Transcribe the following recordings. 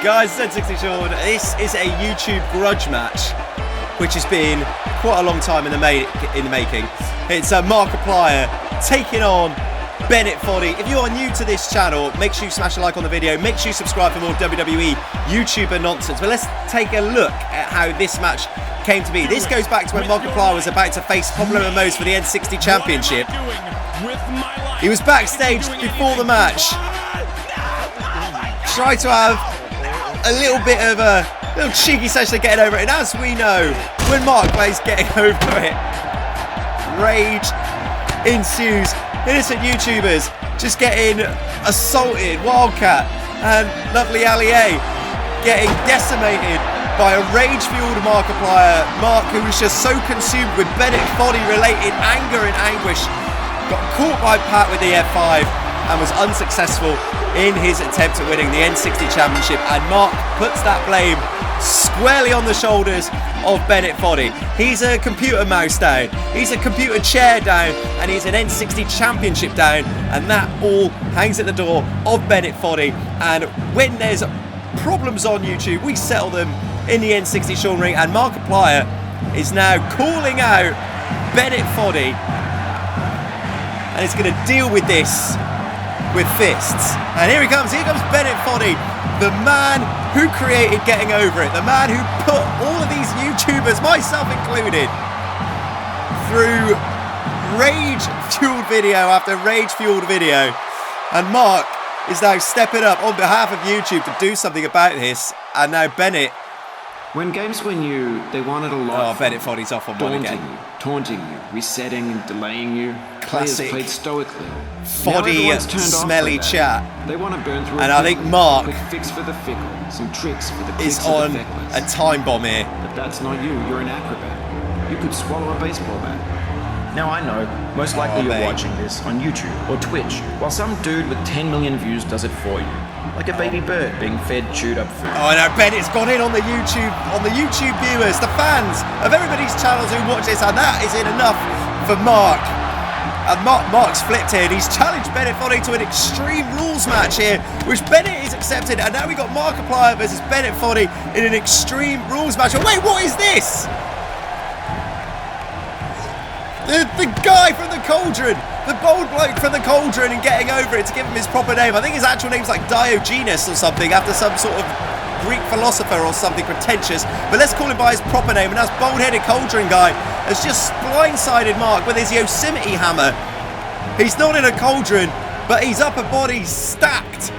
Guys, it's N60 Sean. This is a YouTube grudge match, which has been quite a long time in the making. It's Markiplier taking on Bennett Foddy. If you are new to this channel, make sure you smash a like on the video. Make sure you subscribe for more WWE YouTuber nonsense. But let's take a look at how this match came to be. This goes back to when Markiplier was about to face Popular MMOs for the N60 Championship. He was backstage before the match, tried to have a little bit of a little cheeky session of getting over it, and as we know, when Mark plays getting over it, rage ensues. Innocent YouTubers just getting assaulted. Wildcat and lovely Allier getting decimated by a rage-fueled Markiplier. Mark, who was just so consumed with Bennett Foddy-related anger and anguish, got caught by Pat with the F5 and was unsuccessful in his attempt at winning the N60 Championship, and Mark puts that blame squarely on the shoulders of Bennett Foddy. He's a computer mouse down, he's a computer chair down, and he's an N60 Championship down, and that all hangs at the door of Bennett Foddy. And when there's problems on YouTube, we settle them in the N60 Sean ring, and Markiplier is now calling out Bennett Foddy, and he's going to deal with this with fists. And here comes Bennett Foddy, the man who created Getting Over It, the man who put all of these YouTubers, myself included, through rage-fueled video after rage-fueled video. And Mark is now stepping up on behalf of YouTube to do something about this, and now Bennett. When games were new, they wanted a lot. Oh, Bennett Foddy's off on one again. Taunting you, resetting and delaying you. Classic. Players played stoically. Foddy smelly chat. They want to burn through. And I think Mark, quick fix for the fickle, some tricks for the is on a time bomb here. But that's not you. You're an acrobat. You could swallow a baseball bat. Now I know, most likely you're watching this on YouTube or Twitch, while some dude with 10 million views does it for you. Like a baby bird being fed chewed up food. Oh, now Bennett's gone in on the YouTube viewers, the fans of everybody's channels who watch this, and that isn't enough for Mark. And Mark's flipped here, and he's challenged Bennett Foddy to an Extreme Rules match here, which Bennett is accepted, and now we got Markiplier versus Bennett Foddy in an Extreme Rules match. Oh, wait, what is this? The guy from the Cauldron, the bold bloke from the Cauldron, and Getting Over It, to give him his proper name. I think his actual name's like Diogenes or something, after some sort of Greek philosopher or something pretentious. But let's call him by his proper name, and that's bold-headed Cauldron guy has just blindsided Mark with his Yosemite hammer. He's not in a cauldron, but his upper body's stacked,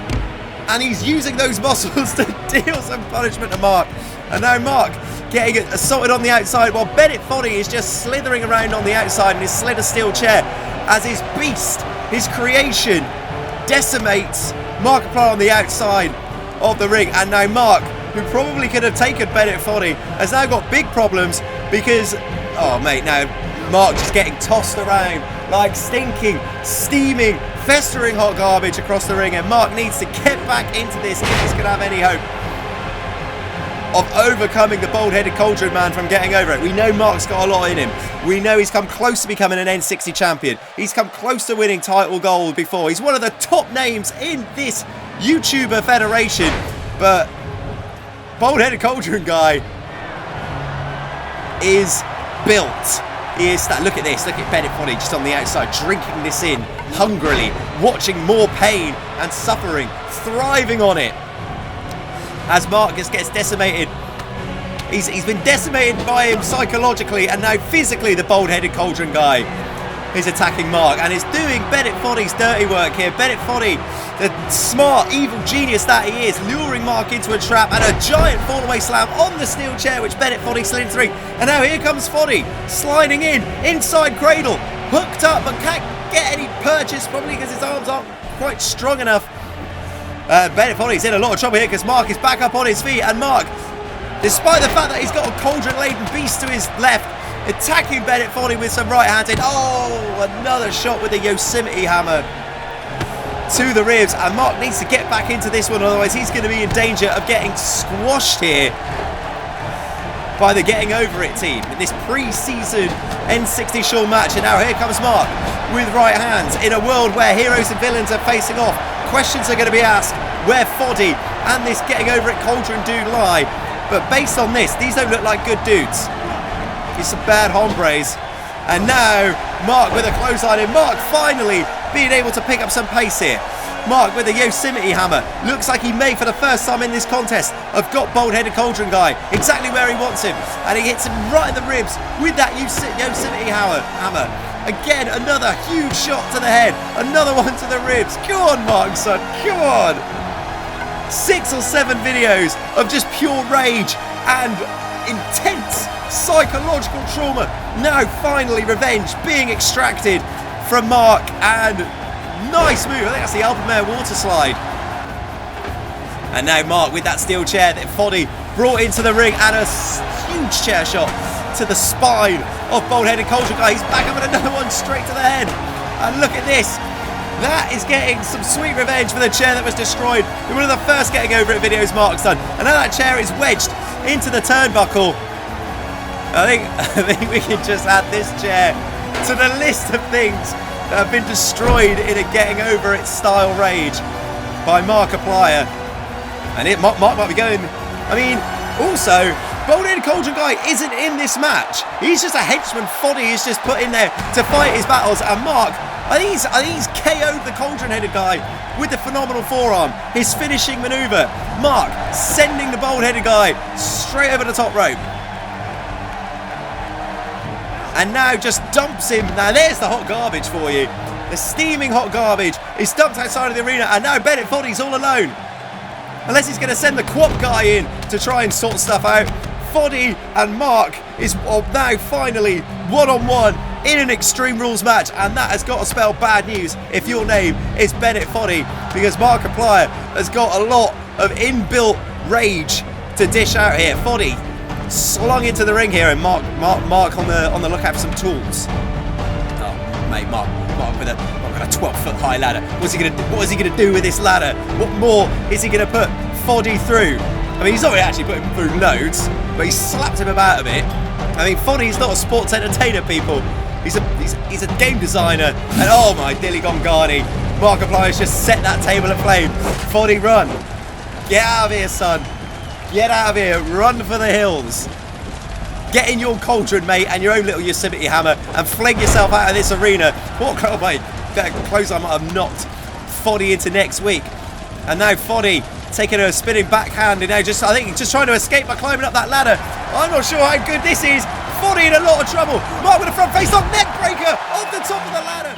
and he's using those muscles to deal some punishment to Mark. And now Mark getting assaulted on the outside, while Bennett Foddy is just slithering around on the outside in his sled of steel chair as his beast, his creation, decimates Markiplier on the outside of the ring. And now Mark, who probably could have taken Bennett Foddy, has now got big problems because, oh mate, now Mark just getting tossed around like stinking, steaming, festering hot garbage across the ring, and Mark needs to get back into this if he's going to have any hope of overcoming the bold-headed Cauldron man from Getting Over It. We know Mark's got a lot in him. We know he's come close to becoming an N60 champion. He's come close to winning title gold before. He's one of the top names in this YouTuber federation. But bold-headed Cauldron guy is built. He is that. Look at this. Look at Bennett Foddy just on the outside, drinking this in hungrily, watching more pain and suffering, thriving on it. As Mark just gets decimated. He's been decimated by him psychologically, and now physically the bold-headed Cauldron guy is attacking Mark and is doing Bennett Foddy's dirty work here. Bennett Foddy, the smart, evil genius that he is, luring Mark into a trap, and a giant fall-away slam on the steel chair, which Bennett Foddy slid through. And now here comes Foddy, sliding in, inside cradle, hooked up, but can't get any purchase, probably because his arms aren't quite strong enough. Bennett Foddy's in a lot of trouble here because Mark is back up on his feet, and Mark, despite the fact that he's got a cauldron-laden beast to his left, attacking Bennett Foddy with some right hands. Oh, another shot with the Yosemite hammer to the ribs, and Mark needs to get back into this one, otherwise he's going to be in danger of getting squashed here by the Getting Over It team in this pre-season N60 Sean match. And now here comes Mark with right hands in a world where heroes and villains are facing off. Questions are going to be asked where Foddy and this getting over it Cauldron dude lie. But based on this, these don't look like good dudes. These are bad hombres. And now, Mark with a clothesline in. Mark finally being able to pick up some pace here. Mark with a Yosemite hammer. Looks like he may, for the first time in this contest, have got bald-headed Cauldron guy exactly where he wants him. And he hits him right in the ribs with that Yosemite hammer. Again, another huge shot to the head. Another one to the ribs. Come on, Mark, son. Come on. 6 or 7 videos of just pure rage and intense psychological trauma. Now, finally, revenge being extracted from Mark, and nice move. I think that's the Alpamare water slide. And now Mark with that steel chair that Foddy brought into the ring, and a huge chair shot to the spine of bald-headed Cauldron guy. He's back up with another one straight to the head. And look at this. That is getting some sweet revenge for the chair that was destroyed in one of the first getting over it videos Mark's done. And now that chair is wedged into the turnbuckle. I think we can just add this chair to the list of things that have been destroyed in a getting over it style rage by Markiplier. And Mark might be going, I mean, also, bald-headed Cauldron guy isn't in this match. He's just a henchman Foddy is just put in there to fight his battles. And Mark, I think he's KO'd the Cauldron-headed guy with the phenomenal forearm. His finishing maneuver. Mark sending the bald-headed guy straight over the top rope. And now just dumps him. Now there's the hot garbage for you. The steaming hot garbage is dumped outside of the arena, and now Bennett Foddy's all alone. Unless he's going to send the Quap guy in to try and sort stuff out. Foddy and Mark is now finally one-on-one in an Extreme Rules match, and that has got to spell bad news if your name is Bennett Foddy, because Markiplier has got a lot of inbuilt rage to dish out here. Foddy slung into the ring here, and Mark on the lookout for some tools. Oh, mate, Mark with a 12-foot high ladder. What is he gonna do with this ladder? What more is he gonna put Foddy through? I mean, he's not actually put him through loads, but he slapped him about a bit. I mean, Foddy's not a sports entertainer, people. He's a game designer, and oh my dilly gongani, Markiplier's just set that table aflame. Foddy, run! Get out of here, son! Get out of here, run for the hills. Get in your cauldron, mate, and your own little Yosemite hammer, and fling yourself out of this arena. What close I might have knocked Foddy into next week. And now Foddy taking a spinning backhand, and now I think he's just trying to escape by climbing up that ladder. I'm not sure how good this is. Foddy in a lot of trouble. Mark with a front face lock, neck breaker off the top of the ladder.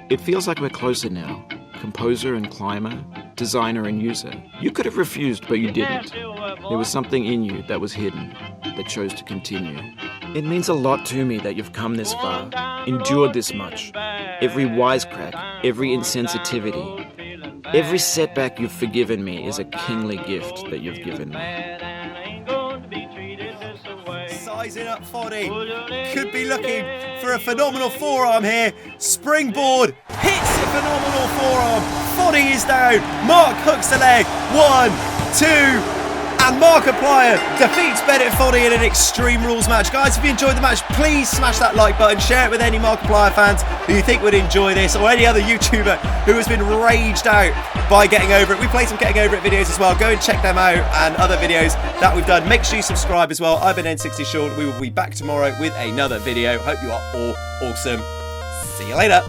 It feels like we're closer now. Composer and climber, designer and user. You could have refused, but you didn't. There was something in you that was hidden, that chose to continue. It means a lot to me that you've come this far, endured this much. Every wisecrack, every insensitivity, every setback you've forgiven me is a kingly gift that you've given me. Sizing up Foddy. Could be looking for a phenomenal forearm here. Springboard hits a phenomenal forearm. Foddy is down. Mark hooks the leg. 1, 2. And Markiplier defeats Bennett Foddy in an Extreme Rules match. Guys, if you enjoyed the match, please smash that like button. Share it with any Markiplier fans who you think would enjoy this, or any other YouTuber who has been raged out by getting over it. We play some getting over it videos as well. Go and check them out, and other videos that we've done. Make sure you subscribe as well. I've been N60 Sean. We will be back tomorrow with another video. Hope you are all awesome. See you later.